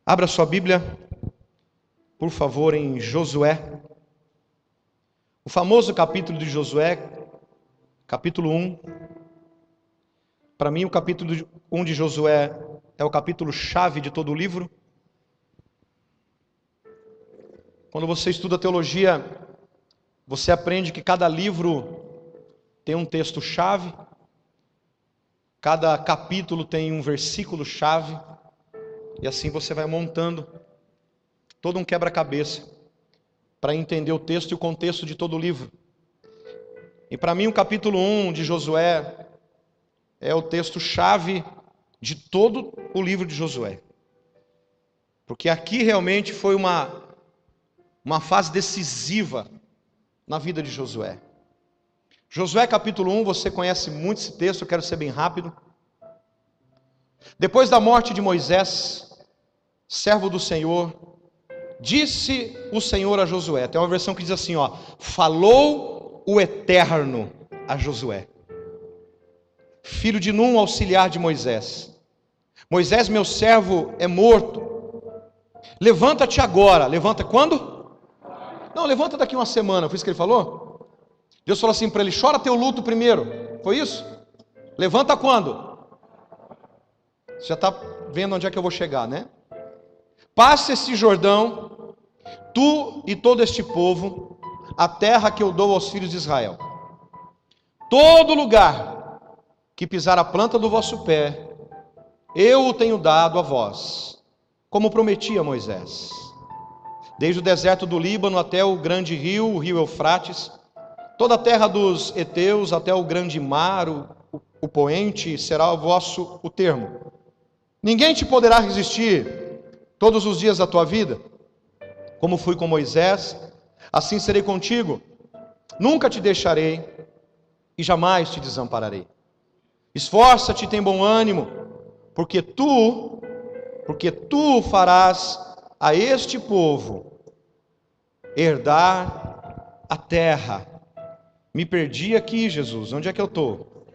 Abra sua Bíblia, por favor, em Josué. O famoso capítulo de Josué, capítulo 1. Para mim, o capítulo 1 de Josué é o capítulo-chave de todo o livro. Quando você estuda teologia, você aprende que cada livro tem um texto-chave, cada capítulo tem um versículo-chave, e assim você vai montando todo um quebra-cabeça para entender o texto e o contexto de todo o livro. E para mim o capítulo 1 de Josué é o texto-chave de todo o livro de Josué. Porque aqui realmente foi uma fase decisiva na vida de Josué. Josué capítulo 1, você conhece muito esse texto, eu quero ser bem rápido. Depois da morte de Moisés, servo do Senhor, disse o Senhor a Josué. Tem uma versão que diz assim, falou o Eterno a Josué, filho de Num, auxiliar de Moisés. Moisés, meu servo, é morto. Levanta-te agora. Levanta quando? Não, levanta daqui uma semana. Foi isso que ele falou? Deus falou assim para ele: chora teu luto primeiro. Foi isso? Levanta quando? Você já está vendo onde é que eu vou chegar, né? Passa esse Jordão, tu e todo este povo, a terra que eu dou aos filhos de Israel. Todo lugar que pisar a planta do vosso pé, eu o tenho dado a vós, como prometi a Moisés. Desde o deserto do Líbano até o grande rio, o rio Eufrates, toda a terra dos heteus até o grande mar, o poente, será o vosso o termo. Ninguém te poderá resistir todos os dias da tua vida. Como fui com Moisés, assim serei contigo. Nunca te deixarei e jamais te desampararei. Esforça-te e tem bom ânimo, porque tu farás a este povo herdar a terra. Me perdi aqui, Jesus. Onde é que eu estou?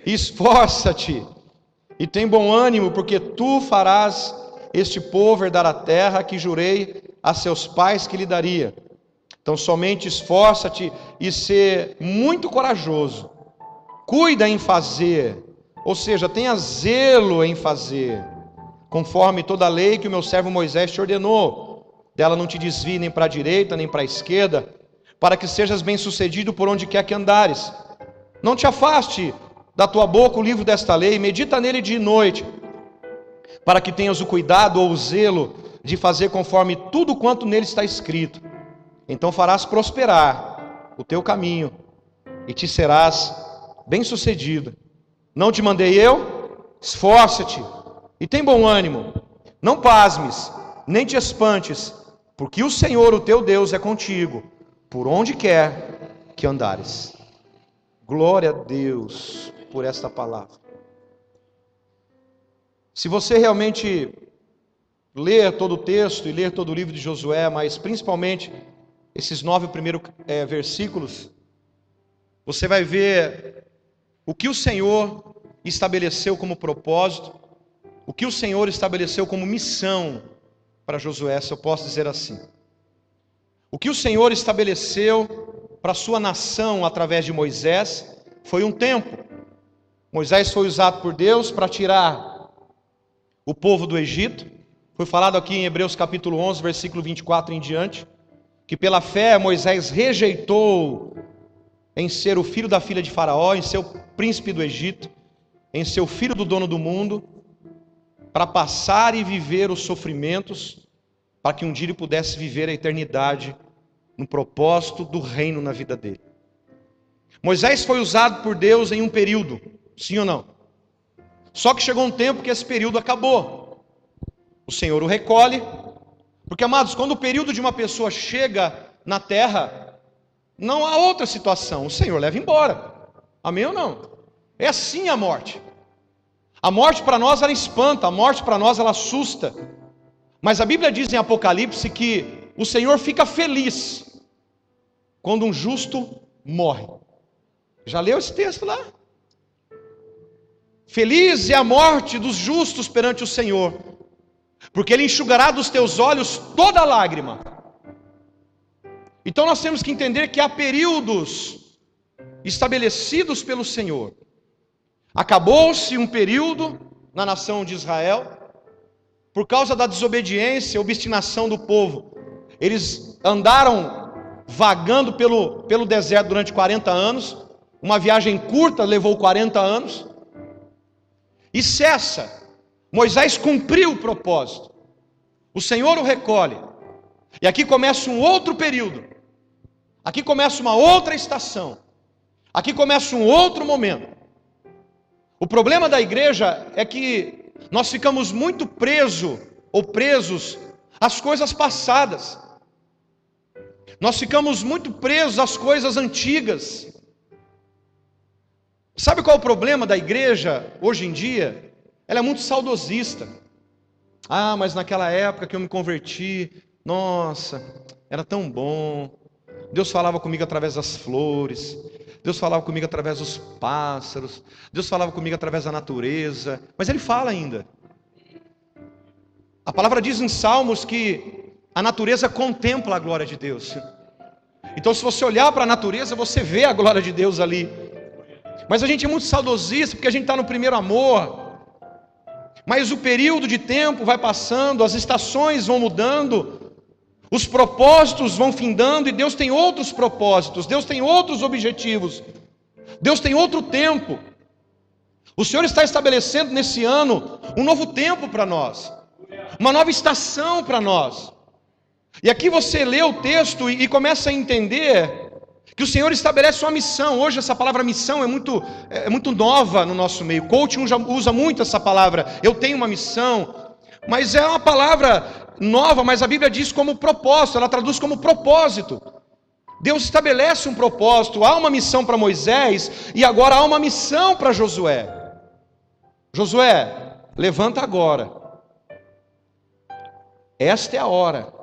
Esforça-te e tem bom ânimo, porque tu farás este povo herdar a terra que jurei a seus pais que lhe daria. Então somente esforça-te e ser muito corajoso. Cuida em fazer, ou seja, tenha zelo em fazer, conforme toda a lei que o meu servo Moisés te ordenou. Dela não te desvie nem para a direita nem para a esquerda, para que sejas bem-sucedido por onde quer que andares. Não te afaste da tua boca o livro desta lei, medita nele dia e noite, para que tenhas o cuidado ou o zelo de fazer conforme tudo quanto nele está escrito. Então farás prosperar o teu caminho e te serás bem-sucedido. Não te mandei eu? Esforça-te e tem bom ânimo. Não pasmes, nem te espantes, porque o Senhor, o teu Deus, é contigo, por onde quer que andares. Glória a Deus por esta palavra. Se você realmente ler todo o texto e ler todo o livro de Josué, mas principalmente esses 9 primeiros versículos, você vai ver o que o Senhor estabeleceu como propósito, o que o Senhor estabeleceu como missão para Josué, se eu posso dizer assim. O que o Senhor estabeleceu para a sua nação através de Moisés foi um tempo. Moisés foi usado por Deus para tirar o povo do Egito. Foi falado aqui em Hebreus capítulo 11, versículo 24 em diante, que pela fé Moisés rejeitou em ser o filho da filha de Faraó, em ser o príncipe do Egito, em ser o filho do dono do mundo, para passar e viver os sofrimentos, para que um dia ele pudesse viver a eternidade no propósito do reino na vida dele. Moisés foi usado por Deus em um período, sim ou não? Só que chegou um tempo que esse período acabou. O Senhor o recolhe, porque, amados, quando o período de uma pessoa chega na terra, não há outra situação, o Senhor leva embora. Amém ou não? É assim a morte. A morte para nós ela espanta, a morte para nós ela assusta. Mas a Bíblia diz em Apocalipse que o Senhor fica feliz quando um justo morre. Já leu esse texto lá? Feliz é a morte dos justos perante o Senhor. porque Ele enxugará dos teus olhos toda lágrima. Então nós temos que entender que há períodos estabelecidos pelo Senhor. Acabou-se um período na nação de Israel, por causa da desobediência e obstinação do povo. Eles andaram vagando pelo deserto durante 40 anos, uma viagem curta levou 40 anos, e cessa. Moisés cumpriu o propósito, o Senhor o recolhe, e aqui começa um outro período, aqui começa uma outra estação, aqui começa um outro momento. O problema da igreja é que nós ficamos muito presos às coisas passadas, nós ficamos muito presos às coisas antigas. Sabe qual é o problema da igreja hoje em dia? Ela é muito saudosista. Ah, mas naquela época que eu me converti, nossa, era tão bom. Deus falava comigo através das flores, Deus falava comigo através dos pássaros, Deus falava comigo através da natureza, mas Ele fala ainda. A palavra diz em Salmos que a natureza contempla a glória de Deus. Então, se você olhar para a natureza, você vê a glória de Deus ali. Mas a gente é muito saudosista, porque a gente está no primeiro amor. Mas o período de tempo vai passando, as estações vão mudando, os propósitos vão findando, e Deus tem outros propósitos, Deus tem outros objetivos, Deus tem outro tempo. O Senhor está estabelecendo nesse ano um novo tempo para nós, uma nova estação para nós. E aqui você lê o texto e começa a entender que o Senhor estabelece uma missão. Hoje essa palavra missão é muito nova no nosso meio. Coaching usa muito essa palavra, eu tenho uma missão, mas é uma palavra nova, mas a Bíblia diz como propósito, ela traduz como propósito. Deus estabelece um propósito, há uma missão para Moisés, e agora há uma missão para Josué. Josué, levanta agora, esta é a hora,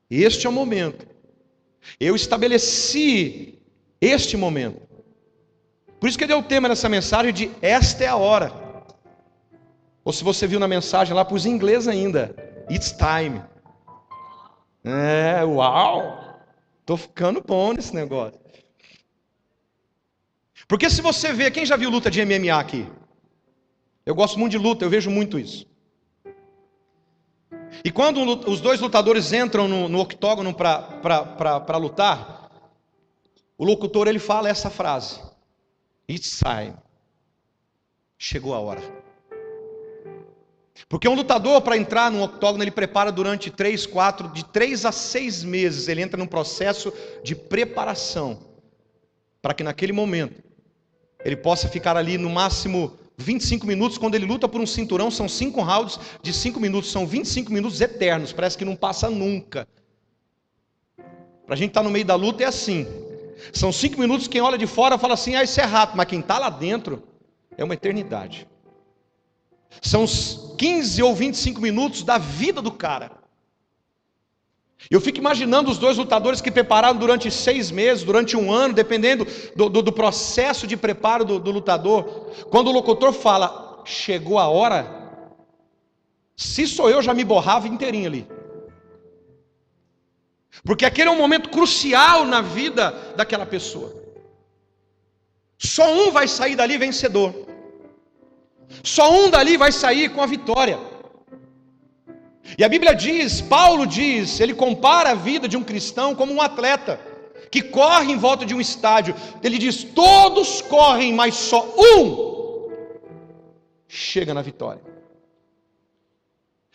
este é o momento. Eu estabeleci este momento. Por isso que deu o tema nessa mensagem de esta é a hora. Ou se você viu na mensagem lá, pus em inglês ainda, it's time. Uau! Estou ficando bom nesse negócio. Porque se você vê, quem já viu luta de MMA aqui? Eu gosto muito de luta, eu vejo muito isso. E quando os dois lutadores entram no octógono para lutar, o locutor ele fala essa frase: it's time. Chegou a hora. Porque um lutador, para entrar no octógono, ele prepara durante de 3 a 6 meses, ele entra num processo de preparação, para que naquele momento, ele possa ficar ali no máximo 25 minutos. Quando ele luta por um cinturão, são 5 rounds de 5 minutos, são 25 minutos eternos, parece que não passa nunca. Para a gente estar no meio da luta é assim, são 5 minutos, quem olha de fora fala assim, isso é rápido, mas quem está lá dentro, é uma eternidade. São 15 ou 25 minutos da vida do cara. Eu fico imaginando os dois lutadores que prepararam durante 6 meses, durante 1 ano, dependendo do processo de preparo do lutador. Quando o locutor fala, chegou a hora, se sou eu, já me borrava inteirinho ali. Porque aquele é um momento crucial na vida daquela pessoa. Só um vai sair dali vencedor. Só um dali vai sair com a vitória. E a Bíblia diz, Paulo diz, ele compara a vida de um cristão como um atleta que corre em volta de um estádio. Ele diz, todos correm, mas só um chega na vitória.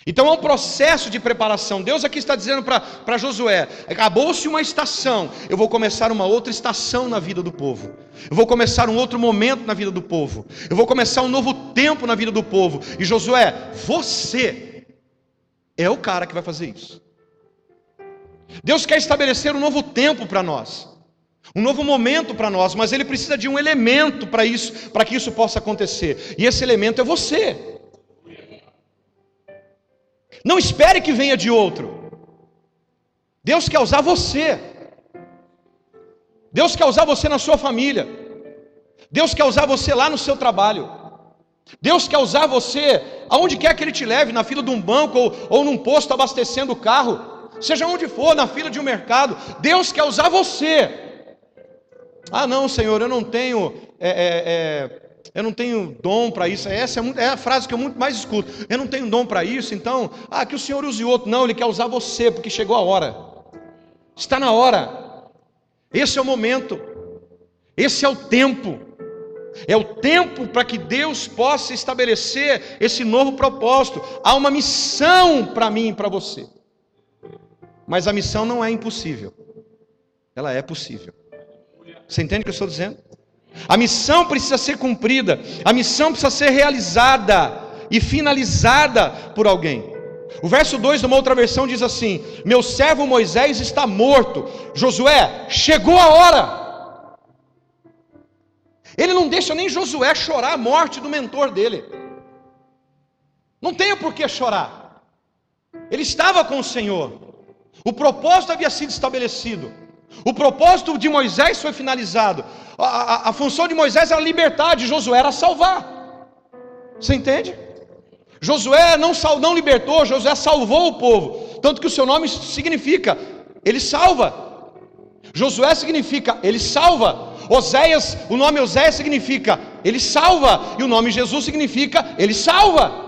Então é um processo de preparação. Deus aqui está dizendo para Josué, acabou-se uma estação, eu vou começar uma outra estação na vida do povo. Eu vou começar um outro momento na vida do povo. Eu vou começar um novo tempo na vida do povo. E Josué, você é o cara que vai fazer isso. Deus quer estabelecer um novo tempo para nós, um novo momento para nós, mas Ele precisa de um elemento para isso, para que isso possa acontecer. E esse elemento é você. Não espere que venha de outro. Deus quer usar você. Deus quer usar você na sua família. Deus quer usar você lá no seu trabalho. Deus quer usar você aonde quer que Ele te leve, na fila de um banco ou num posto abastecendo o carro, seja onde for, na fila de um mercado, Deus quer usar você. Ah não, Senhor, eu não tenho dom para isso. Essa é a frase que eu muito mais escuto. Eu não tenho dom para isso, então, que o Senhor use outro. Não, Ele quer usar você, porque chegou a hora. Está na hora. Esse é o momento. Esse é o tempo. É o tempo para que Deus possa estabelecer esse novo propósito. Há uma missão para mim e para você. Mas a missão não é impossível. Ela é possível. Você entende o que eu estou dizendo? A missão precisa ser cumprida. A missão precisa ser realizada e finalizada por alguém. O verso 2 de uma outra versão diz assim: meu servo Moisés está morto. Josué, chegou a hora. Ele não deixa nem Josué chorar a morte do mentor dele. Não tem por que chorar. Ele estava com o Senhor. O propósito havia sido estabelecido. O propósito de Moisés foi finalizado. A função de Moisés era libertar, de Josué era salvar. Você entende? Josué não libertou, Josué salvou o povo. Tanto que o seu nome significa ele salva. Josué significa ele salva. Oséias, o nome Oséias significa ele salva. E o nome Jesus significa ele salva.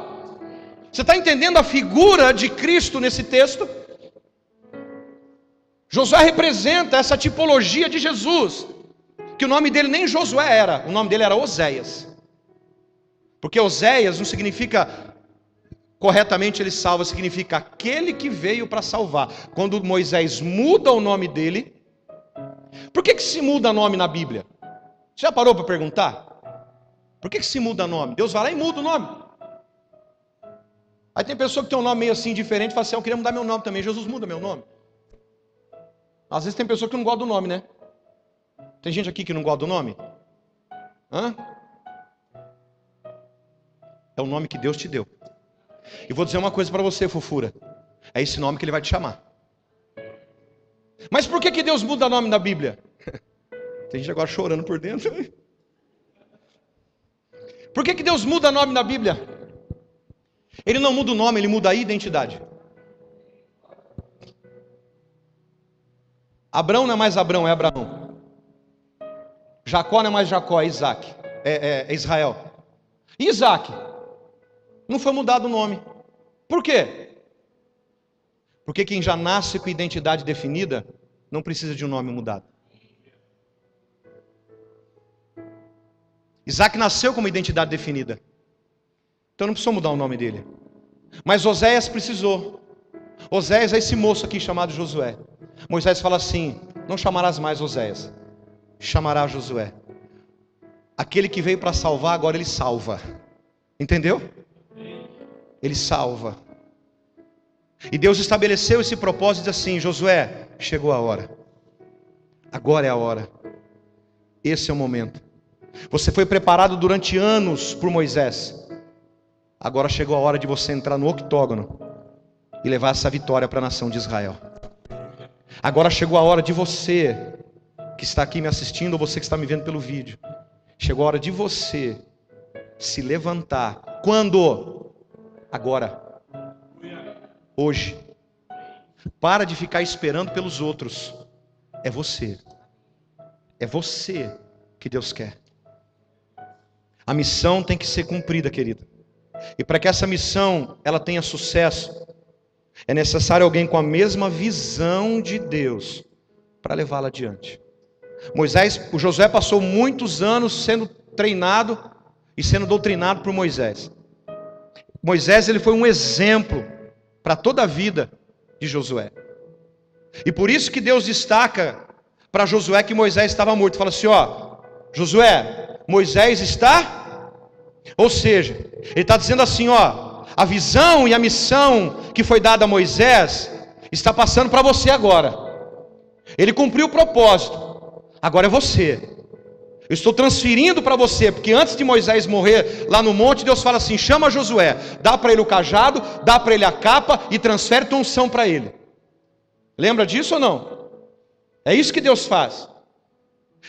Você está entendendo a figura de Cristo nesse texto? Josué representa essa tipologia de Jesus, que o nome dele nem Josué era, o nome dele era Oséias, porque Oséias não significa corretamente ele salva, significa aquele que veio para salvar. Quando Moisés muda o nome dele, por que se muda nome na Bíblia? Você já parou para perguntar? Por que se muda nome? Deus vai lá e muda o nome. Aí tem pessoa que tem um nome meio assim diferente e fala assim: eu queria mudar meu nome também. Jesus muda meu nome. Às vezes tem pessoa que não gosta do nome, né? Tem gente aqui que não gosta do nome? Hã? É o nome que Deus te deu. E vou dizer uma coisa para você, fofura. É esse nome que Ele vai te chamar. Mas por que Deus muda nome na Bíblia? Tem gente agora chorando por dentro. Por que Deus muda nome na Bíblia? Ele não muda o nome, Ele muda a identidade. Abrão não é mais Abrão, é Abraão. Jacó não é mais Jacó, é Isaac. É Israel. Isaac não foi mudado o nome. Por quê? Porque quem já nasce com identidade definida não precisa de um nome mudado. Isaac nasceu com uma identidade definida, então não precisou mudar o nome dele. Mas Oséias precisou. Oséias é esse moço aqui chamado Josué. Moisés fala assim: não chamarás mais Oséias, chamará Josué. Aquele que veio para salvar, agora ele salva. Entendeu? Ele salva. E Deus estabeleceu esse propósito e diz assim: Josué, chegou a hora. Agora é a hora. Esse é o momento. Você foi preparado durante anos por Moisés. Agora chegou a hora de você entrar no octógono e levar essa vitória para a nação de Israel. Agora chegou a hora de você que está aqui me assistindo, ou você que está me vendo pelo vídeo. Chegou a hora de você se levantar. Quando? Agora. Hoje. Para de ficar esperando pelos outros. É você. É você que Deus quer. A missão tem que ser cumprida, querido. E para que essa missão ela tenha sucesso, é necessário alguém com a mesma visão de Deus para levá-la adiante. O Josué passou muitos anos sendo treinado e sendo doutrinado por Moisés. Moisés, ele foi um exemplo para toda a vida de Josué. E por isso que Deus destaca para Josué que Moisés estava morto. Fala assim: ó, Josué, Moisés está... Ou seja, ele está dizendo assim, ó, a visão e a missão que foi dada a Moisés está passando para você agora. Ele cumpriu o propósito. Agora é você. Eu estou transferindo para você, porque antes de Moisés morrer lá no monte, Deus fala assim: chama Josué, dá para ele o cajado, dá para ele a capa e transfere tua unção para ele. Lembra disso ou não? É isso que Deus faz.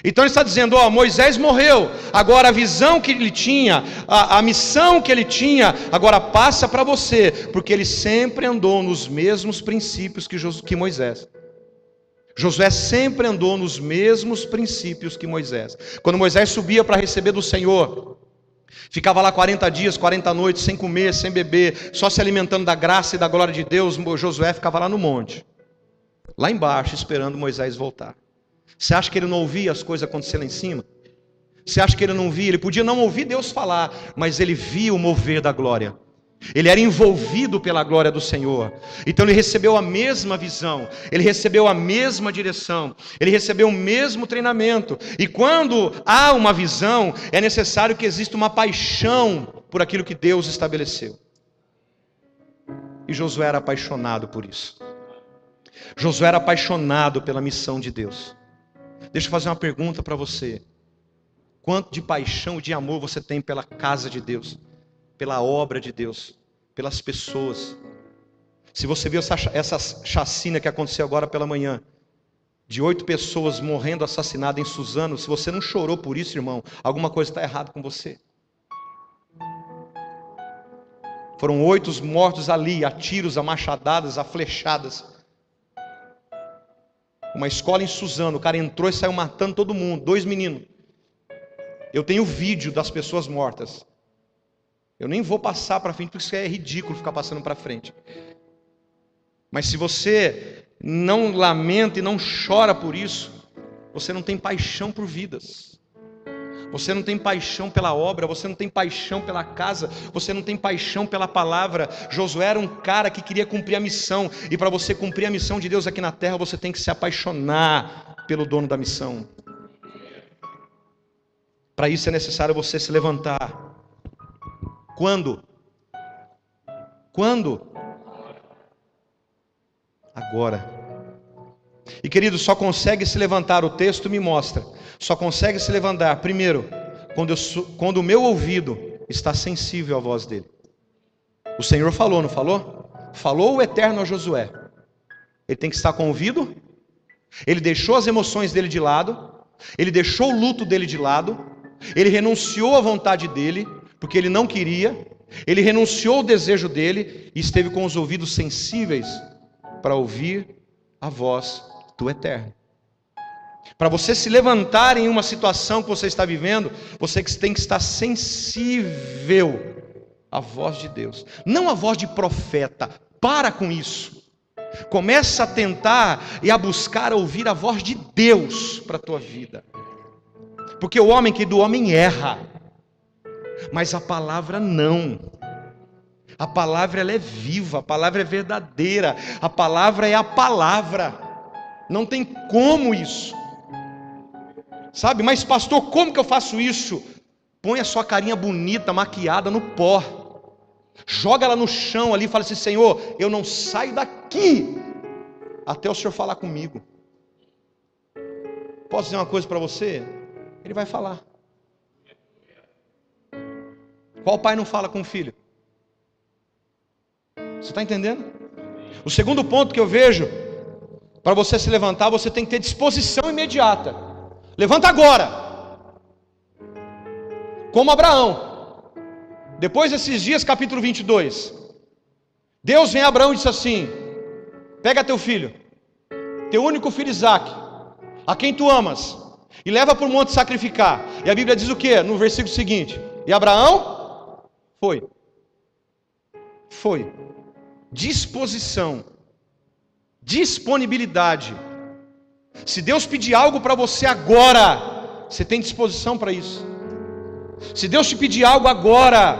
Então ele está dizendo, ó, Moisés morreu, agora a visão que ele tinha, a missão que ele tinha, agora passa para você, porque ele sempre andou nos mesmos princípios que Moisés. Josué sempre andou nos mesmos princípios que Moisés. Quando Moisés subia para receber do Senhor, ficava lá 40 dias, 40 noites, sem comer, sem beber, só se alimentando da graça e da glória de Deus. Josué ficava lá no monte, lá embaixo, esperando Moisés voltar. Você acha que ele não ouvia as coisas acontecerem lá em cima? Você acha que ele não via? Ele podia não ouvir Deus falar, mas ele via o mover da glória. Ele era envolvido pela glória do Senhor. Então ele recebeu a mesma visão, ele recebeu a mesma direção, ele recebeu o mesmo treinamento. E quando há uma visão, é necessário que exista uma paixão por aquilo que Deus estabeleceu. E Josué era apaixonado por isso. Josué era apaixonado pela missão de Deus. Deixa eu fazer uma pergunta para você. Quanto de paixão e de amor você tem pela casa de Deus, pela obra de Deus, pelas pessoas? Se você viu essa chacina que aconteceu agora pela manhã, de 8 pessoas morrendo assassinadas em Suzano, se você não chorou por isso, irmão, alguma coisa está errada com você. Foram 8 mortos ali, a tiros, a machadadas, a flechadas. Uma escola em Suzano, o cara entrou e saiu matando todo mundo, 2 meninos. Eu tenho vídeo das pessoas mortas. Eu nem vou passar para frente, porque isso é ridículo ficar passando para frente. Mas se você não lamenta e não chora por isso, você não tem paixão por vidas. Você não tem paixão pela obra, você não tem paixão pela casa, você não tem paixão pela palavra. Josué era um cara que queria cumprir a missão, e para você cumprir a missão de Deus aqui na terra, você tem que se apaixonar pelo dono da missão. Para isso é necessário você se levantar. Quando? Quando? Agora. E querido, só consegue se levantar, o texto me mostra, só consegue se levantar, primeiro, quando o meu ouvido está sensível à voz dele. O Senhor falou, não falou? Falou o Eterno a Josué. Ele tem que estar com o ouvido. Ele deixou as emoções dele de lado, ele deixou o luto dele de lado, ele renunciou à vontade dele, porque ele não queria, ele renunciou ao desejo dele, e esteve com os ouvidos sensíveis para ouvir a voz do Eterno. Para você se levantar em uma situação que você está vivendo, você tem que estar sensível à voz de Deus, não a voz de profeta. Para com isso. Começa a tentar e a buscar ouvir a voz de Deus para a tua vida. Porque o homem que do homem erra, mas a palavra não. A palavra ela é viva, a palavra é verdadeira, a palavra é a palavra. Não tem como isso. Sabe, mas pastor, como que eu faço isso? Põe a sua carinha bonita, maquiada no pó. Joga ela no chão ali e fala assim: Senhor, eu não saio daqui até o Senhor falar comigo. Posso dizer uma coisa para você? Ele vai falar. Qual pai não fala com o filho? Você está entendendo? O segundo ponto que eu vejo, para você se levantar, você tem que ter disposição imediata. Levanta agora. Como Abraão. Depois desses dias, capítulo 22. Deus vem a Abraão e diz assim: pega teu filho, teu único filho Isaque, a quem tu amas, e leva para o monte sacrificar. E a Bíblia diz o que? No versículo seguinte: e Abraão foi. Foi. Disposição. Disponibilidade. Se Deus pedir algo para você agora, você tem disposição para isso. Se Deus te pedir algo agora,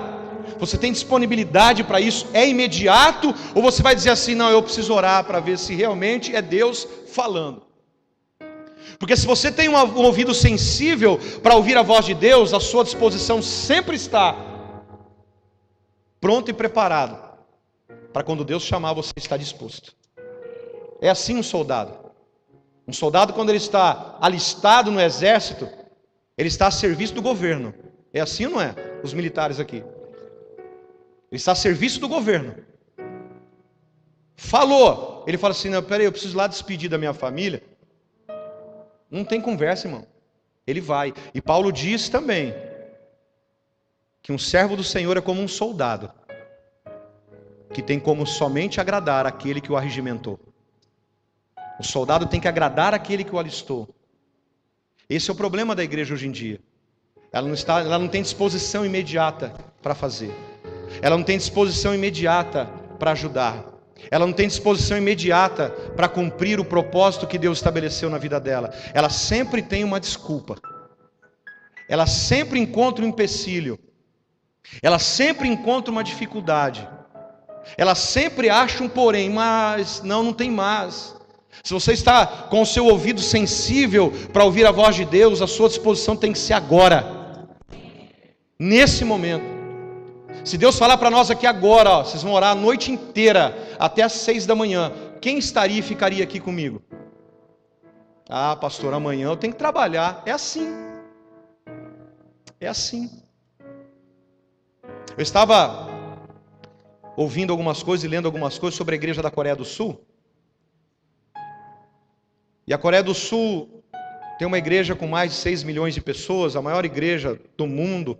você tem disponibilidade para isso? É imediato? Ou você vai dizer assim: não, eu preciso orar para ver se realmente é Deus falando? Porque se você tem um ouvido sensível para ouvir a voz de Deus, a sua disposição sempre está pronto e preparado para quando Deus chamar, você está disposto. É assim um soldado. Um soldado, quando ele está alistado no exército, ele está a serviço do governo. É assim ou não é? Os militares aqui. Ele está a serviço do governo. Falou. Ele fala assim: não, peraí, eu preciso lá despedir da minha família. Não tem conversa, irmão. ele vai. E Paulo diz também que um servo do Senhor é como um soldado, que tem como somente agradar aquele que o arregimentou. O soldado tem que agradar aquele que o alistou. Esse é o problema da igreja hoje em dia. Ela não tem disposição imediata para fazer. Ela não tem disposição imediata para ajudar. Ela não tem disposição imediata para cumprir o propósito que Deus estabeleceu na vida dela. Ela sempre tem uma desculpa. Ela sempre encontra um empecilho. Ela sempre encontra uma dificuldade. Ela sempre acha um porém, mas não tem mais. Se você está com o seu ouvido sensível para ouvir a voz de Deus, a sua disposição tem que ser agora, nesse momento. Se Deus falar para nós aqui agora, ó, vocês vão orar a noite inteira, até às 6 da manhã, quem estaria e ficaria aqui comigo? Ah, pastor, amanhã eu tenho que trabalhar. É assim. É assim. Eu estava ouvindo algumas coisas e lendo algumas coisas sobre a igreja da Coreia do Sul. E a Coreia do Sul tem uma igreja com mais de 6 milhões de pessoas, a maior igreja do mundo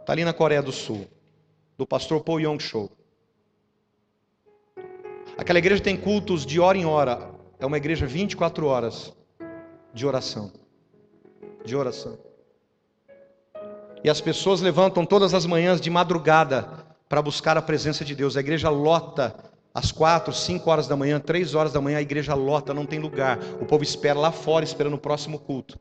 está ali na Coreia do Sul, do pastor Paul Yong-Cho. Aquela igreja tem cultos de hora em hora, é uma igreja 24 horas de oração. De oração. E as pessoas levantam todas as manhãs de madrugada para buscar a presença de Deus. A igreja lota às 4, 5 horas da manhã, 3 horas da manhã, a igreja lota, não tem lugar. O povo espera lá fora, esperando o próximo culto.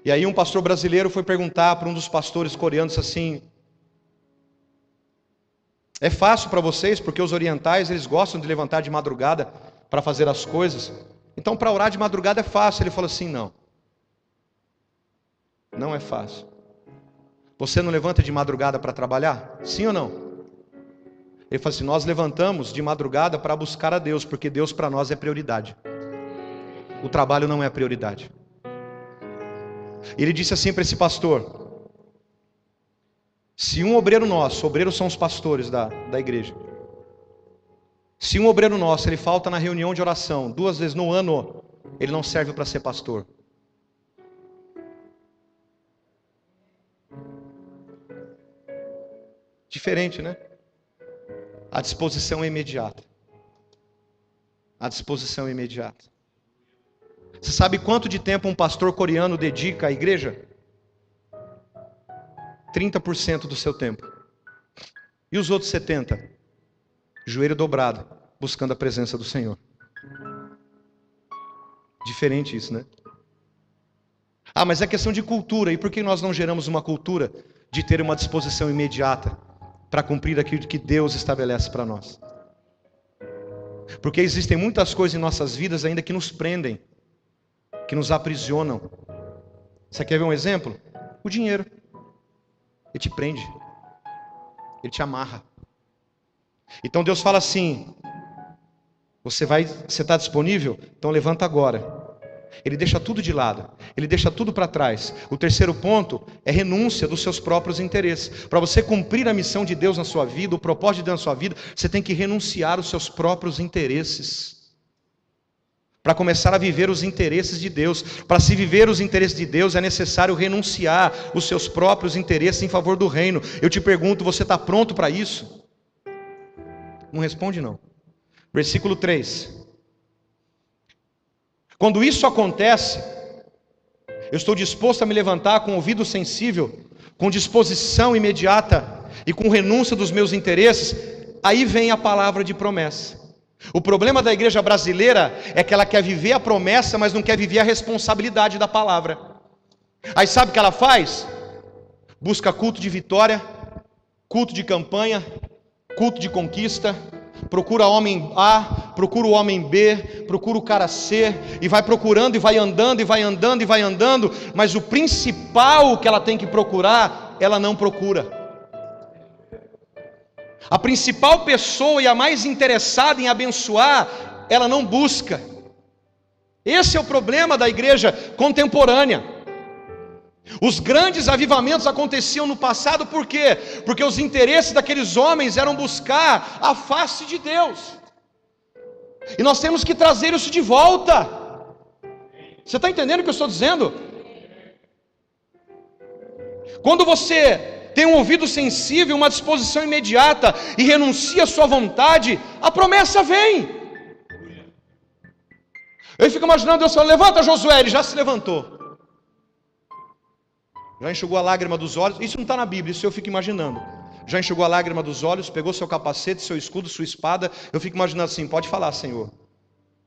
E aí um pastor brasileiro foi perguntar para um dos pastores coreanos assim: é fácil para vocês, porque os orientais eles gostam de levantar de madrugada para fazer as coisas. Então para orar de madrugada é fácil. Ele falou assim: não. Não é fácil. Você não levanta de madrugada para trabalhar? Sim ou não? Ele falou assim: nós levantamos de madrugada para buscar a Deus, porque Deus para nós é prioridade. O trabalho não é prioridade. Ele disse assim para esse pastor: se um obreiro nosso, obreiros são os pastores da igreja, se um obreiro nosso, ele falta na reunião de oração 2 vezes no ano, ele não serve para ser pastor. Diferente, né? A disposição é imediata. A disposição é imediata. Você sabe quanto de tempo um pastor coreano dedica à igreja? 30% do seu tempo. E os outros 70%? Joelho dobrado, buscando a presença do Senhor. Diferente isso, né? Ah, mas é questão de cultura. E por que nós não geramos uma cultura de ter uma disposição imediata para cumprir aquilo que Deus estabelece para nós? Porque existem muitas coisas em nossas vidas ainda que nos prendem, que nos aprisionam. Você quer ver um exemplo? O dinheiro. Ele te prende. Ele te amarra. Então Deus fala assim: você está disponível? Então levanta agora. Ele deixa tudo de lado, ele deixa tudo para trás. O terceiro ponto é renúncia dos seus próprios interesses. Para você cumprir a missão de Deus na sua vida, o propósito de Deus na sua vida, você tem que renunciar os seus próprios interesses. Para começar a viver os interesses de Deus. Para se viver os interesses de Deus, é necessário renunciar os seus próprios interesses em favor do reino. Eu te pergunto, você está pronto para isso? Não responde não. Versículo 3. Quando isso acontece, eu estou disposto a me levantar com ouvido sensível, com disposição imediata e com renúncia dos meus interesses. Aí vem a palavra de promessa. O problema da igreja brasileira é que ela quer viver a promessa, mas não quer viver a responsabilidade da palavra. Aí sabe o que ela faz? Busca culto de vitória, culto de campanha, culto de conquista. Procura homem A, procura o homem B, procura o cara C, e vai procurando e vai andando, e vai andando, e vai andando, mas o principal que ela tem que procurar, ela não procura. A principal pessoa e a mais interessada em abençoar, ela não busca. Esse é o problema da igreja contemporânea. Os grandes avivamentos aconteciam no passado, por quê? Porque os interesses daqueles homens eram buscar a face de Deus. E nós temos que trazer isso de volta. Você está entendendo o que eu estou dizendo? Quando você tem um ouvido sensível, uma disposição imediata e renuncia à sua vontade, a promessa vem. Eu fico imaginando Deus falando: levanta, Josué. Ele já se levantou, já enxugou a lágrima dos olhos. Isso não está na Bíblia, isso eu fico imaginando. Já enxugou a lágrima dos olhos, pegou seu capacete, seu escudo, sua espada. Eu fico imaginando assim: pode falar, Senhor,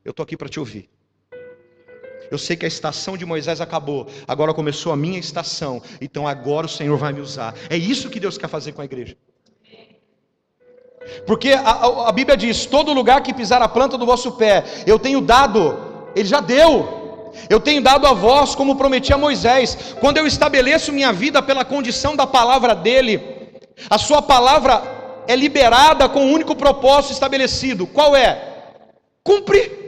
eu estou aqui para te ouvir. Eu sei que a estação de Moisés acabou, agora começou a minha estação, então agora o Senhor vai me usar. É isso que Deus quer fazer com a igreja. Porque a Bíblia diz: todo lugar que pisar a planta do vosso pé, eu tenho dado. Ele já deu. Eu tenho dado a vós, como prometi a Moisés. Quando eu estabeleço minha vida pela condição da palavra dele, a sua palavra é liberada com um único propósito estabelecido. Qual é? Cumprir.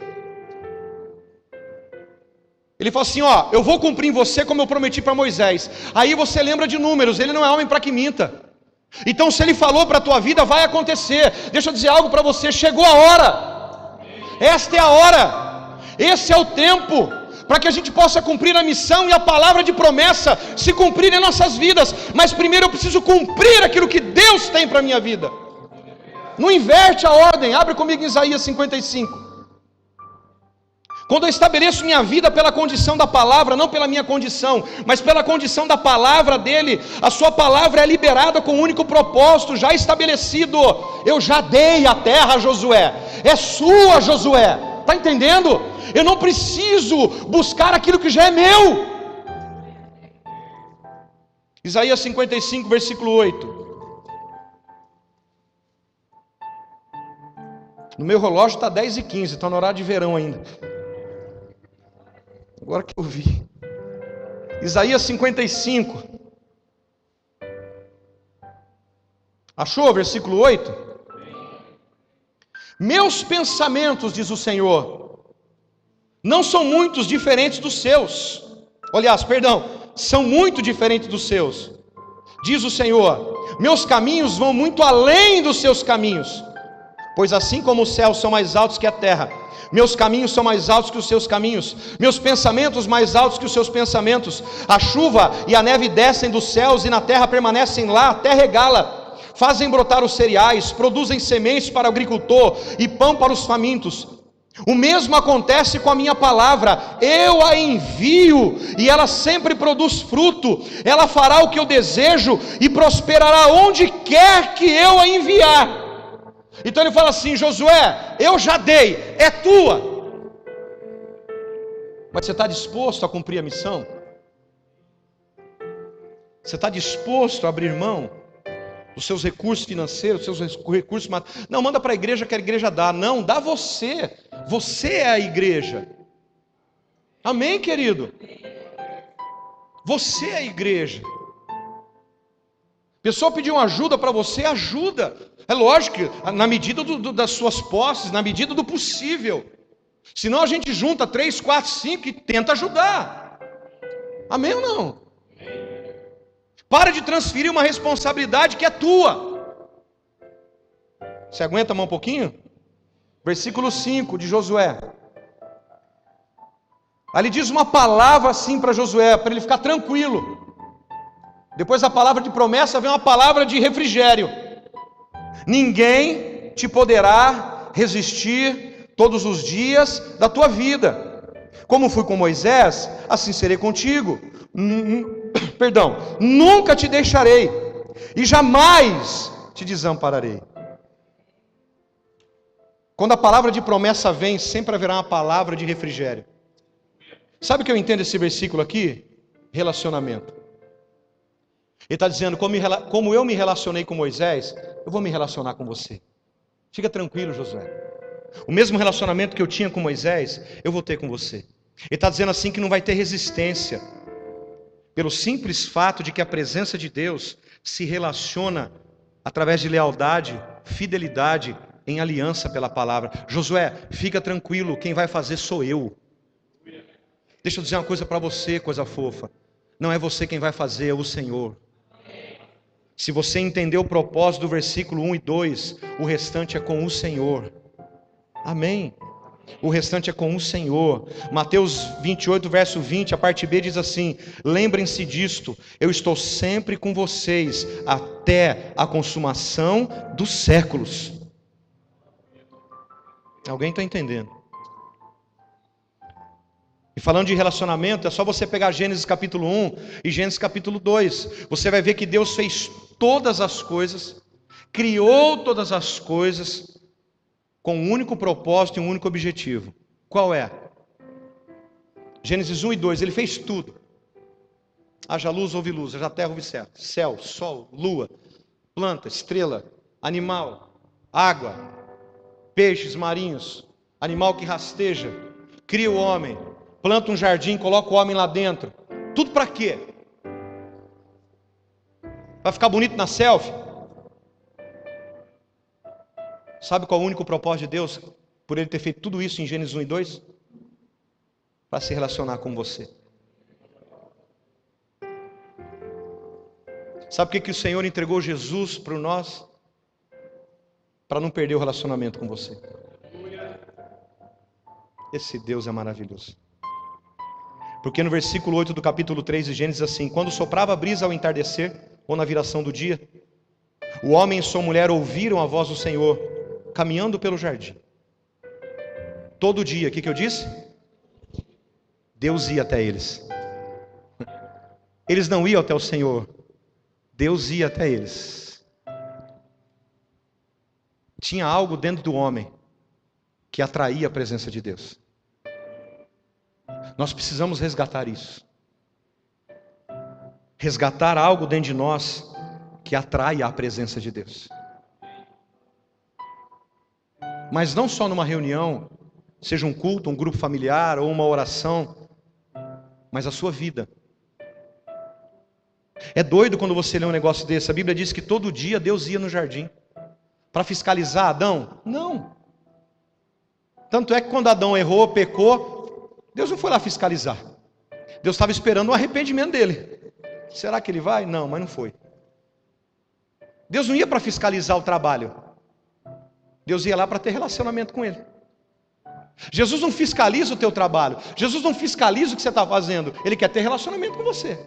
Ele fala assim: ó, eu vou cumprir em você como eu prometi para Moisés. Aí você lembra de Números, ele não é homem para que minta. Então se ele falou para a tua vida, vai acontecer. Deixa eu dizer algo para você: chegou a hora. Esta é a hora. Esse é o tempo para que a gente possa cumprir a missão e a palavra de promessa se cumprir em nossas vidas. Mas primeiro eu preciso cumprir aquilo que Deus tem para a minha vida. Não inverte a ordem. Abre comigo em Isaías 55. Quando eu estabeleço minha vida pela condição da palavra, não pela minha condição, mas pela condição da palavra dele, a sua palavra é liberada com um único propósito, já estabelecido. Eu já dei a terra a Josué, é sua, Josué, está entendendo? Eu não preciso buscar aquilo que já é meu. Isaías 55, versículo 8. No meu relógio está 10h15, está no horário de verão ainda. Agora que eu vi. Isaías 55. Achou? Versículo 8. Meus pensamentos, diz o Senhor, não são muitos diferentes dos seus. Aliás, perdão, são muito diferentes dos seus. Diz o Senhor: meus caminhos vão muito além dos seus caminhos. Pois assim como os céus são mais altos que a terra, meus caminhos são mais altos que os seus caminhos, meus pensamentos mais altos que os seus pensamentos. A chuva e a neve descem dos céus e na terra permanecem lá, até regá-la. Fazem brotar os cereais, produzem sementes para o agricultor e pão para os famintos. O mesmo acontece com a minha palavra. Eu a envio e ela sempre produz fruto. Ela fará o que eu desejo e prosperará onde quer que eu a enviar. Então ele fala assim: Josué, eu já dei, é tua. Mas você está disposto a cumprir a missão? Você está disposto a abrir mão dos seus recursos financeiros, dos seus recursos materiais? Não, manda para a igreja que a igreja dá. Não, dá você. Você é a igreja. Amém, querido? Você é a igreja. Pessoa pediu uma ajuda para você, ajuda. É lógico, na medida das suas posses, na medida do possível. Senão a gente junta 3, 4, 5 e tenta ajudar. Amém ou não? Para de transferir uma responsabilidade que é tua. Você aguenta mais um pouquinho? Versículo 5 de Josué. Ali diz uma palavra assim para Josué, para ele ficar tranquilo. Depois da palavra de promessa vem uma palavra de refrigério. Ninguém te poderá resistir todos os dias da tua vida. Como fui com Moisés, assim serei contigo. Nunca te deixarei e jamais te desampararei. Quando a palavra de promessa vem, sempre haverá uma palavra de refrigério. Sabe o que eu entendo esse versículo aqui? Relacionamento. Ele está dizendo: como eu me relacionei com Moisés, eu vou me relacionar com você. Fica tranquilo, Josué. O mesmo relacionamento que eu tinha com Moisés, eu vou ter com você. Ele está dizendo assim que não vai ter resistência, pelo simples fato de que a presença de Deus se relaciona através de lealdade, fidelidade, em aliança pela palavra. Josué, fica tranquilo, quem vai fazer sou eu. Deixa eu dizer uma coisa para você, coisa fofa. Não é você quem vai fazer, é o Senhor. Se você entender o propósito do versículo 1 e 2, o restante é com o Senhor. Amém. O restante é com o Senhor. Mateus 28, verso 20, a parte B diz assim: lembrem-se disto, eu estou sempre com vocês até a consumação dos séculos. Alguém está entendendo? E falando de relacionamento, é só você pegar Gênesis capítulo 1 e Gênesis capítulo 2. Você vai ver que Deus fez todas as coisas, criou todas as coisas, com um único propósito e um único objetivo. Qual é? Gênesis 1 e 2, ele fez tudo. Haja luz, houve luz, haja terra, houve céu, sol, lua, planta, estrela, animal, água, peixes marinhos, animal que rasteja, cria o homem, planta um jardim, coloca o homem lá dentro. Tudo para quê? Vai ficar bonito na selfie? Sabe qual é o único propósito de Deus por Ele ter feito tudo isso em Gênesis 1 e 2? Para se relacionar com você. Sabe por que o Senhor entregou Jesus para nós? Para não perder o relacionamento com você. Esse Deus é maravilhoso. Porque no versículo 8 do capítulo 3 de Gênesis assim: quando soprava a brisa ao entardecer, ou na viração do dia, o homem e sua mulher ouviram a voz do Senhor, caminhando pelo jardim. Todo dia, o que eu disse? Deus ia até eles. Eles não iam até o Senhor, Deus ia até eles. Tinha algo dentro do homem que atraía a presença de Deus. Nós precisamos resgatar isso. Resgatar algo dentro de nós que atrai a presença de Deus. Mas não só numa reunião, seja um culto, um grupo familiar ou uma oração, mas a sua vida. É doido quando você lê um negócio desse. A Bíblia diz que todo dia Deus ia no jardim para fiscalizar Adão. Não. Tanto é que quando Adão errou, pecou, Deus não foi lá fiscalizar. Deus estava esperando o arrependimento dele. Será que ele vai? Não, mas não foi. Deus não ia para fiscalizar o trabalho. Deus ia lá para ter relacionamento com ele. Jesus não fiscaliza o teu trabalho. Jesus não fiscaliza o que você está fazendo. Ele quer ter relacionamento com você.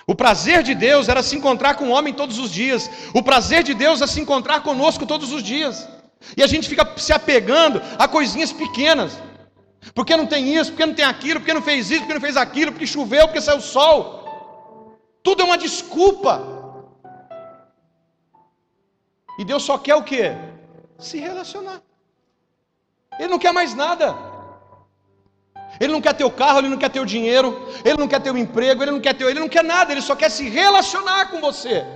O prazer de Deus era se encontrar com o homem todos os dias. O prazer de Deus é se encontrar conosco todos os dias. E a gente fica se apegando a coisinhas pequenas. Porque não tem isso, porque não tem aquilo, porque não fez isso, porque não fez aquilo, porque choveu, porque saiu o sol. Tudo é uma desculpa. E Deus só quer o quê? Se relacionar. Ele não quer mais nada. Ele não quer teu carro, ele não quer teu dinheiro, ele não quer teu emprego, ele não quer nada, ele só quer se relacionar com você.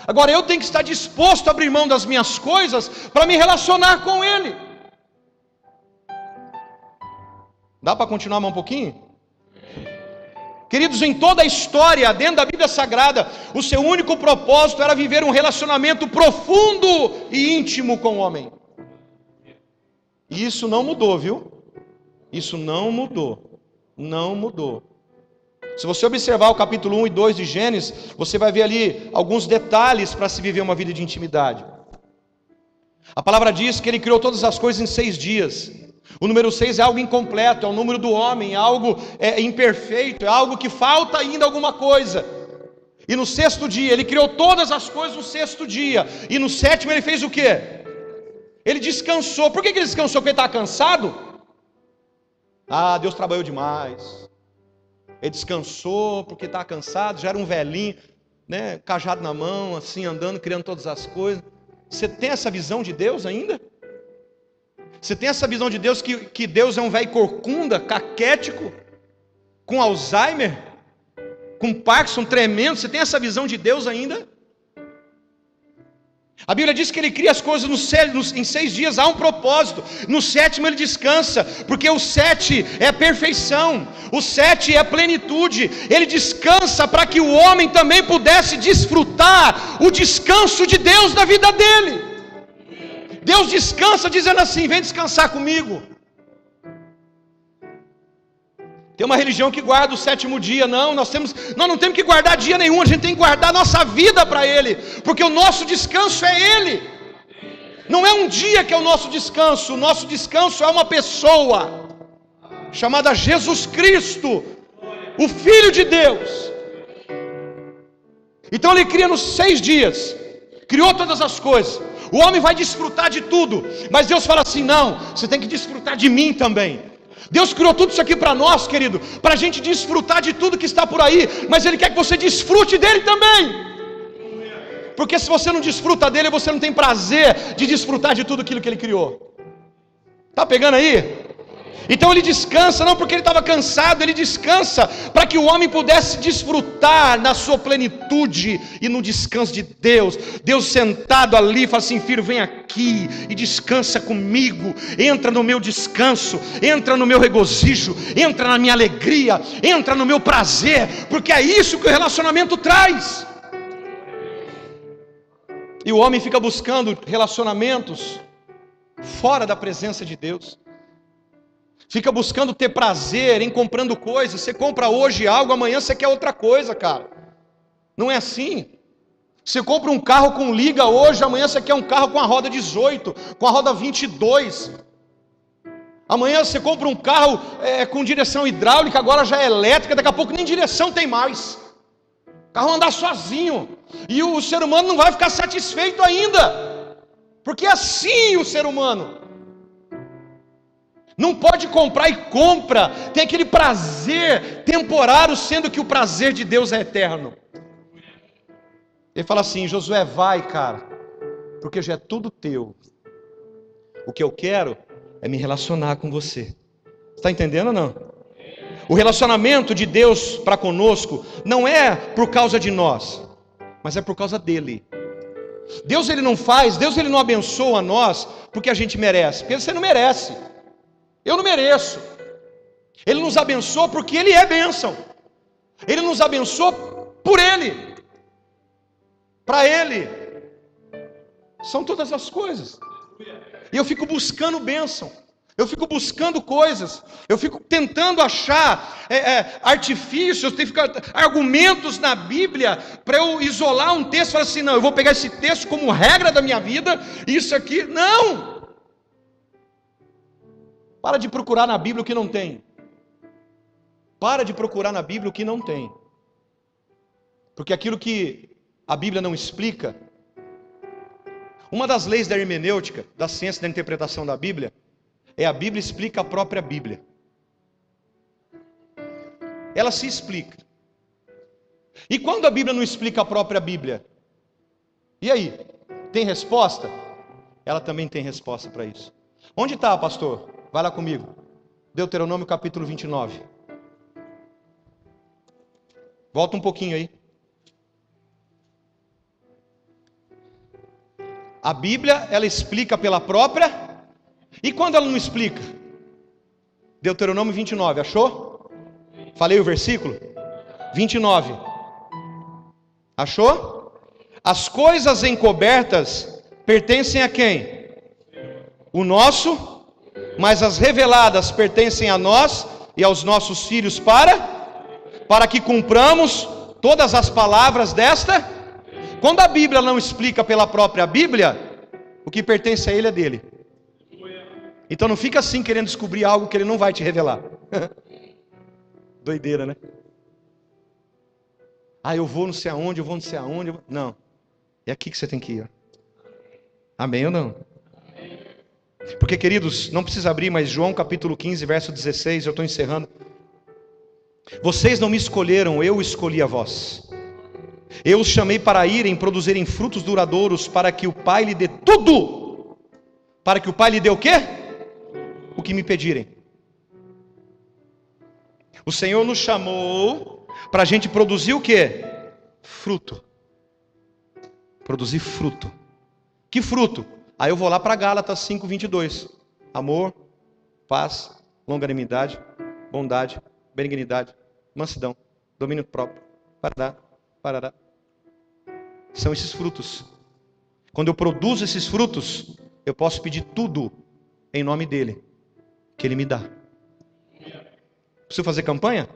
Agora eu tenho que estar disposto a abrir mão das minhas coisas para me relacionar com ele. Dá para continuar mais um pouquinho? Queridos, em toda a história, dentro da Bíblia Sagrada, o seu único propósito era viver um relacionamento profundo e íntimo com o homem. E isso não mudou, viu? Isso não mudou. Não mudou. Se você observar o capítulo 1 e 2 de Gênesis, você vai ver ali alguns detalhes para se viver uma vida de intimidade. A palavra diz que ele criou todas as coisas em 6 dias. O número 6 é algo incompleto, é o número do homem, é algo imperfeito, é algo que falta ainda alguma coisa. E no 6º dia, ele criou todas as coisas no 6º dia. E no 7º ele fez o quê? Ele descansou. Por que ele descansou? Porque ele estava cansado? Ah, Deus trabalhou demais. Ele descansou porque estava cansado, já era um velhinho, né, cajado na mão, assim, andando, criando todas as coisas. Você tem essa visão de Deus ainda? Você tem essa visão de Deus que Deus é um velho corcunda, caquético, com Alzheimer, com Parkinson tremendo? Você tem essa visão de Deus ainda? A Bíblia diz que ele cria as coisas em 6 dias, há um propósito. No 7º ele descansa, porque o 7 é perfeição, o 7 é plenitude. Ele descansa para que o homem também pudesse desfrutar o descanso de Deus na vida dele. Deus descansa dizendo assim: vem descansar comigo. Tem uma religião que guarda o 7º dia. Não, nós não temos que guardar dia nenhum. A gente tem que guardar a nossa vida para Ele, porque o nosso descanso é Ele. Não é um dia que é o nosso descanso é uma pessoa, chamada Jesus Cristo, o Filho de Deus. Então Ele cria nos 6 dias, criou todas as coisas, o homem vai desfrutar de tudo, mas Deus fala assim: não, você tem que desfrutar de mim também. Deus criou tudo isso aqui para nós, querido, para a gente desfrutar de tudo que está por aí, mas Ele quer que você desfrute dele também, porque se você não desfruta dele, você não tem prazer de desfrutar de tudo aquilo que Ele criou. Está pegando aí? Então Ele descansa, não porque Ele estava cansado, Ele descansa para que o homem pudesse desfrutar na sua plenitude e no descanso de Deus. Deus sentado ali fala assim: filho, vem aqui e descansa comigo, entra no meu descanso, entra no meu regozijo, entra na minha alegria, entra no meu prazer, porque é isso que o relacionamento traz. E o homem fica buscando relacionamentos fora da presença de Deus, fica buscando ter prazer em comprando coisas. Você compra hoje algo, amanhã você quer outra coisa, cara. Não é assim. Você compra um carro com liga hoje, amanhã você quer um carro com a roda 18, com a roda 22. Amanhã você compra um carro com direção hidráulica, agora já é elétrica, daqui a pouco nem direção tem mais. O carro anda sozinho. E o ser humano não vai ficar satisfeito ainda, porque é assim o ser humano. Não pode comprar e compra, tem aquele prazer temporário, sendo que o prazer de Deus é eterno. Ele fala assim: Josué, vai, cara, porque já é tudo teu. O que eu quero é me relacionar com você. Está entendendo ou não? O relacionamento de Deus para conosco não é por causa de nós, mas é por causa dele. Deus ele não faz, Deus ele não abençoa nós porque a gente merece, porque você não merece. Eu não mereço. Ele nos abençoa porque Ele é bênção. Ele nos abençoa por Ele. Para Ele são todas as coisas. E eu fico buscando bênção, eu fico buscando coisas, eu fico tentando achar artifícios, argumentos na Bíblia para eu isolar um texto e falar assim: não, eu vou pegar esse texto como regra da minha vida, isso aqui, não. Para de procurar na Bíblia o que não tem. Para de procurar na Bíblia o que não tem. Porque aquilo que a Bíblia não explica, uma das leis da hermenêutica, da ciência da interpretação da Bíblia, é a Bíblia explica a própria Bíblia. Ela se explica. E quando a Bíblia não explica a própria Bíblia? E aí? Tem resposta? Ela também tem resposta para isso. Onde está, pastor? Vai lá comigo. Deuteronômio capítulo 29. Volta um pouquinho aí. A Bíblia, ela explica pela própria. E quando ela não explica? Deuteronômio 29, achou? Falei o versículo? 29. Achou? As coisas encobertas pertencem a quem? O nosso. Mas as reveladas pertencem a nós e aos nossos filhos para que cumpramos todas as palavras desta. Quando a Bíblia não explica pela própria Bíblia, o que pertence a Ele é dele. Então não fica assim querendo descobrir algo que Ele não vai te revelar. Doideira, né? Eu vou não sei aonde, eu vou não sei aonde. Não, é aqui que você tem que ir. Amém ou não? Porque, queridos, não precisa abrir, mas João capítulo 15, verso 16, eu estou encerrando. Vocês não me escolheram, eu escolhi a vós. Eu os chamei para irem produzirem frutos duradouros, para que o Pai lhe dê tudo. Para que o Pai lhe dê o quê? O que me pedirem. O Senhor nos chamou para a gente produzir o quê? Fruto. Produzir fruto. Que fruto? Aí eu vou lá para Gálatas 5:22. Amor, paz, longanimidade, bondade, benignidade, mansidão, domínio próprio. Parará. São esses frutos. Quando eu produzo esses frutos, eu posso pedir tudo em nome dele, que ele me dá. Preciso fazer campanha?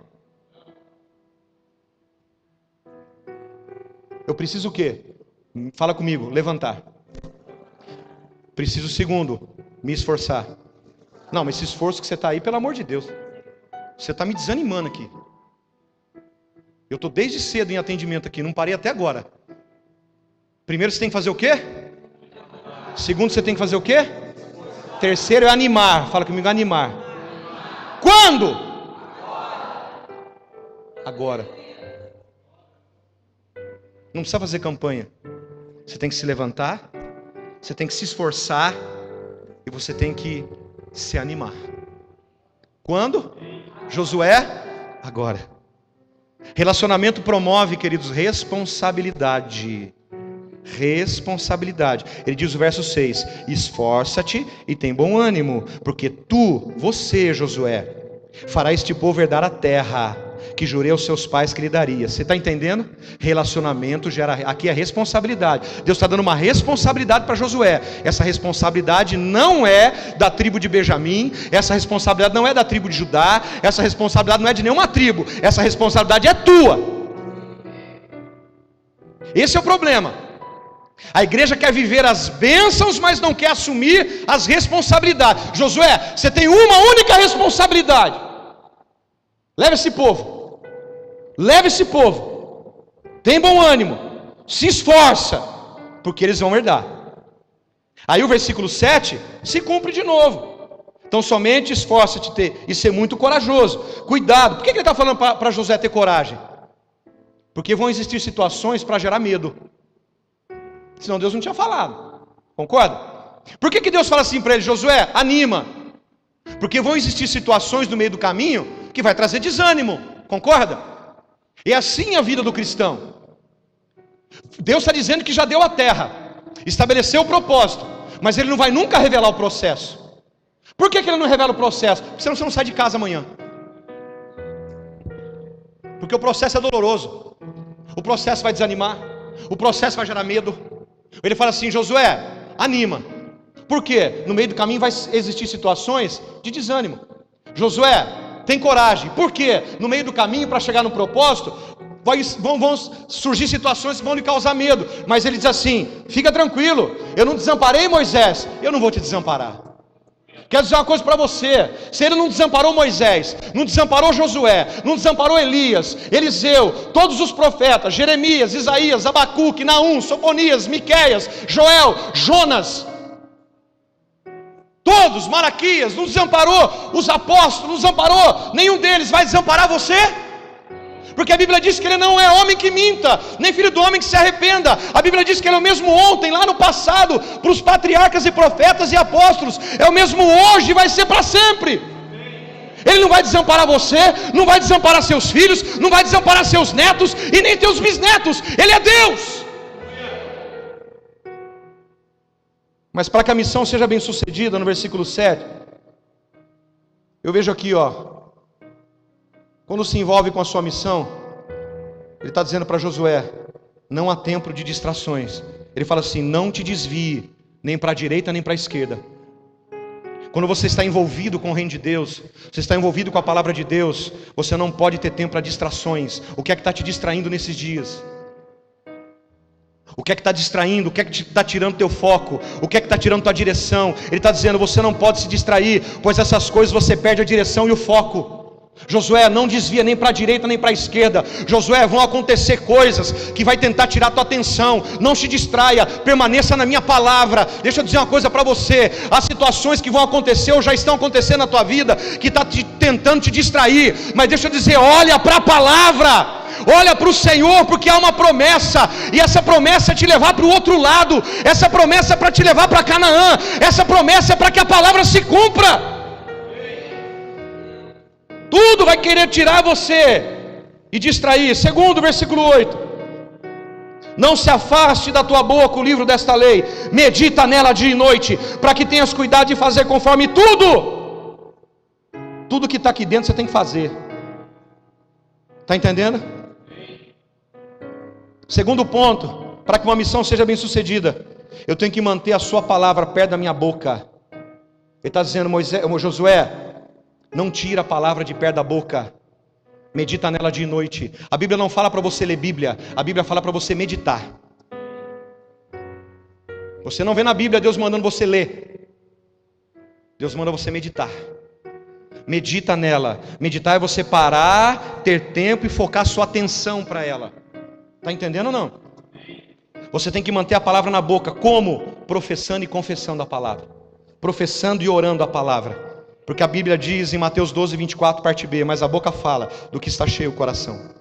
Eu preciso o quê? Fala comigo, levantar. Preciso, segundo, me esforçar. Não, mas esse esforço que você está aí, pelo amor de Deus, você está me desanimando aqui. Eu estou desde cedo em atendimento aqui, não parei até agora. Primeiro você tem que fazer o quê? Segundo você tem que fazer o quê? Terceiro é animar. Fala comigo, animar. Quando? Agora. Não precisa fazer campanha. Você tem que se levantar, você tem que se esforçar e você tem que se animar. Quando? Josué, agora. Relacionamento promove, queridos, responsabilidade. Responsabilidade. Ele diz o verso 6: esforça-te e tem bom ânimo, porque você, Josué, fará este povo herdar a terra que jurei aos seus pais que lhe daria. Você está entendendo? Relacionamento gera, aqui é responsabilidade. Deus está dando uma responsabilidade para Josué. Essa responsabilidade não é da tribo de Benjamim, essa responsabilidade não é da tribo de Judá, essa responsabilidade não é de nenhuma tribo, essa responsabilidade é tua. Esse é o problema. A igreja quer viver as bênçãos, mas não quer assumir as responsabilidades. Josué, você tem uma única responsabilidade. Leve esse povo. Leve esse povo. Tem bom ânimo. Se esforça, porque eles vão herdar. Aí o versículo 7 se cumpre de novo. Então somente esforça-te e ser muito corajoso. Cuidado. Por que ele está falando para Josué ter coragem? Porque vão existir situações para gerar medo. Senão Deus não tinha falado. Concorda? Por que Deus fala assim para ele? Josué, anima. Porque vão existir situações no meio do caminho que vai trazer desânimo. Concorda? É assim a vida do cristão. Deus está dizendo que já deu a terra, estabeleceu o propósito, mas Ele não vai nunca revelar o processo. Por que Ele não revela o processo? Porque senão você não sai de casa amanhã. Porque o processo é doloroso. O processo vai desanimar. O processo vai gerar medo. Ele fala assim: Josué, anima. Por quê? No meio do caminho vai existir situações de desânimo. Josué, tem coragem. Por quê? No meio do caminho, para chegar no propósito, vão surgir situações que vão lhe causar medo. Mas ele diz assim: fica tranquilo, eu não desamparei Moisés, eu não vou te desamparar. Quero dizer uma coisa para você: se ele não desamparou Moisés, não desamparou Josué, não desamparou Elias, Eliseu, todos os profetas, Jeremias, Isaías, Abacuque, Naum, Sofonias, Miqueias, Joel, Jonas, todos, Malaquias, não desamparou os apóstolos, não desamparou, nenhum deles vai desamparar você? Porque a Bíblia diz que Ele não é homem que minta, nem filho do homem que se arrependa. A Bíblia diz que Ele é o mesmo ontem, lá no passado, para os patriarcas e profetas e apóstolos, é o mesmo hoje e vai ser para sempre. Ele não vai desamparar você, não vai desamparar seus filhos, não vai desamparar seus netos e nem teus bisnetos. Ele é Deus. Mas para que a missão seja bem sucedida, no versículo 7, eu vejo aqui, quando se envolve com a sua missão, ele está dizendo para Josué: não há tempo de distrações. Ele fala assim: não te desvie, nem para a direita nem para a esquerda. Quando você está envolvido com o reino de Deus, você está envolvido com a palavra de Deus, você não pode ter tempo para distrações. O que é que está te distraindo nesses dias? O que é que está distraindo? O que é que está tirando teu foco? O que é que está tirando tua direção? Ele está dizendo: você não pode se distrair, pois essas coisas você perde a direção e o foco. Josué, não desvia nem para a direita nem para a esquerda. Josué, vão acontecer coisas que vai tentar tirar tua atenção. Não se distraia, permaneça na minha palavra. Deixa eu dizer uma coisa para você: as situações que vão acontecer ou já estão acontecendo na tua vida, que está tentando te distrair, mas deixa eu dizer, olha para a palavra. Olha para o Senhor, porque há uma promessa, e essa promessa é te levar para o outro lado, essa promessa é para te levar para Canaã, essa promessa é para que a palavra se cumpra. Tudo vai querer tirar você e distrair. Segundo, versículo 8: não se afaste da tua boca o livro desta lei, medita nela dia e noite, para que tenhas cuidado de fazer conforme tudo que está aqui dentro você tem que fazer. Está entendendo? Segundo ponto, para que uma missão seja bem sucedida, eu tenho que manter a sua palavra perto da minha boca. Ele está dizendo: Josué, não tira a palavra de perto da boca, medita nela dia e noite. A Bíblia não fala para você ler Bíblia, a Bíblia fala para você meditar. Você não vê na Bíblia Deus mandando você ler. Deus manda você meditar. Medita nela. Meditar é você parar, ter tempo e focar sua atenção para ela. Está entendendo ou não? Você tem que manter a palavra na boca. Como? Professando e confessando a palavra. Professando e orando a palavra. Porque a Bíblia diz em Mateus 12, 24, parte B, mas a boca fala do que está cheio o coração.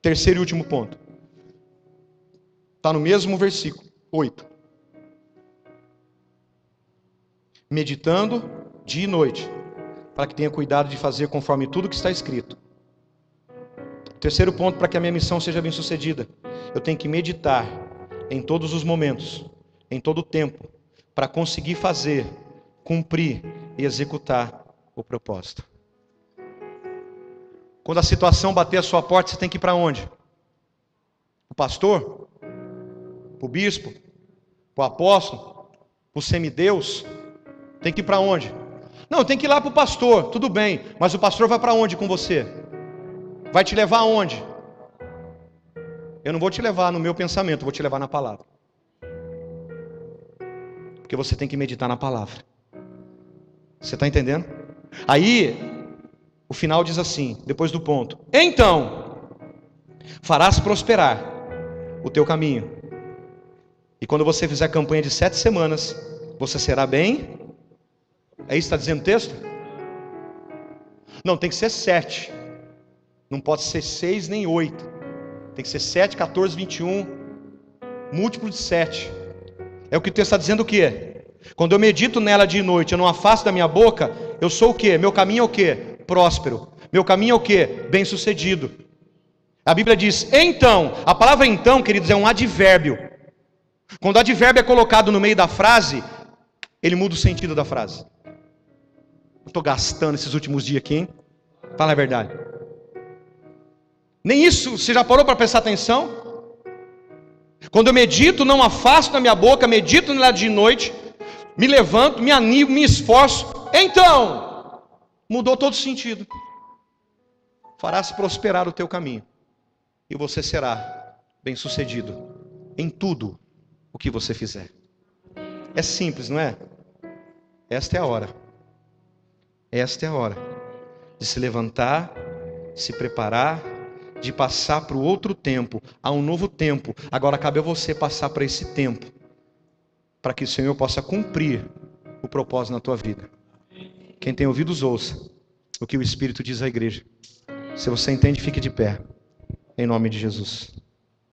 Terceiro e último ponto. Está no mesmo versículo, 8. Meditando dia e noite, para que tenha cuidado de fazer conforme tudo que está escrito. Terceiro ponto, para que a minha missão seja bem sucedida, eu tenho que meditar em todos os momentos, em todo o tempo, para conseguir fazer, cumprir e executar o propósito. Quando a situação bater a sua porta, você tem que ir para onde? O pastor? O bispo? O apóstolo? O semideus? Tem que ir para onde? Não, tem que ir lá para o pastor, tudo bem, mas o pastor vai para onde com você? Vai te levar aonde? Eu não vou te levar no meu pensamento, vou te levar na palavra. Porque você tem que meditar na palavra. Você está entendendo? Aí, o final diz assim, depois do ponto: então, farás prosperar o teu caminho. E quando você fizer a campanha de 7 semanas, você será bem. É isso que está dizendo o texto? Não, tem que ser 7. Não pode ser 6 nem 8. Tem que ser 7, 14, 21. Múltiplo de 7. É o que o texto está dizendo o quê? Quando eu medito nela de noite, eu não afasto da minha boca, eu sou o quê? Meu caminho é o quê? Próspero. Meu caminho é o quê? Bem-sucedido. A Bíblia diz, então. A palavra então, queridos, é um advérbio. Quando o advérbio é colocado no meio da frase, ele muda o sentido da frase. Eu estou gastando esses últimos dias aqui, hein? Fala a verdade. Nem isso, você já parou para prestar atenção? Quando eu medito, não afasto da minha boca, medito nela de noite, me levanto, me animo, me esforço. Então, mudou todo o sentido. Farás prosperar o teu caminho. E você será bem-sucedido em tudo o que você fizer. É simples, não é? Esta é a hora. Esta é a hora de se levantar, se preparar, de passar para o outro tempo, a um novo tempo. Agora cabe a você passar para esse tempo, para que o Senhor possa cumprir o propósito na tua vida. Quem tem ouvidos, ouça o que o Espírito diz à igreja. Se você entende, fique de pé, em nome de Jesus.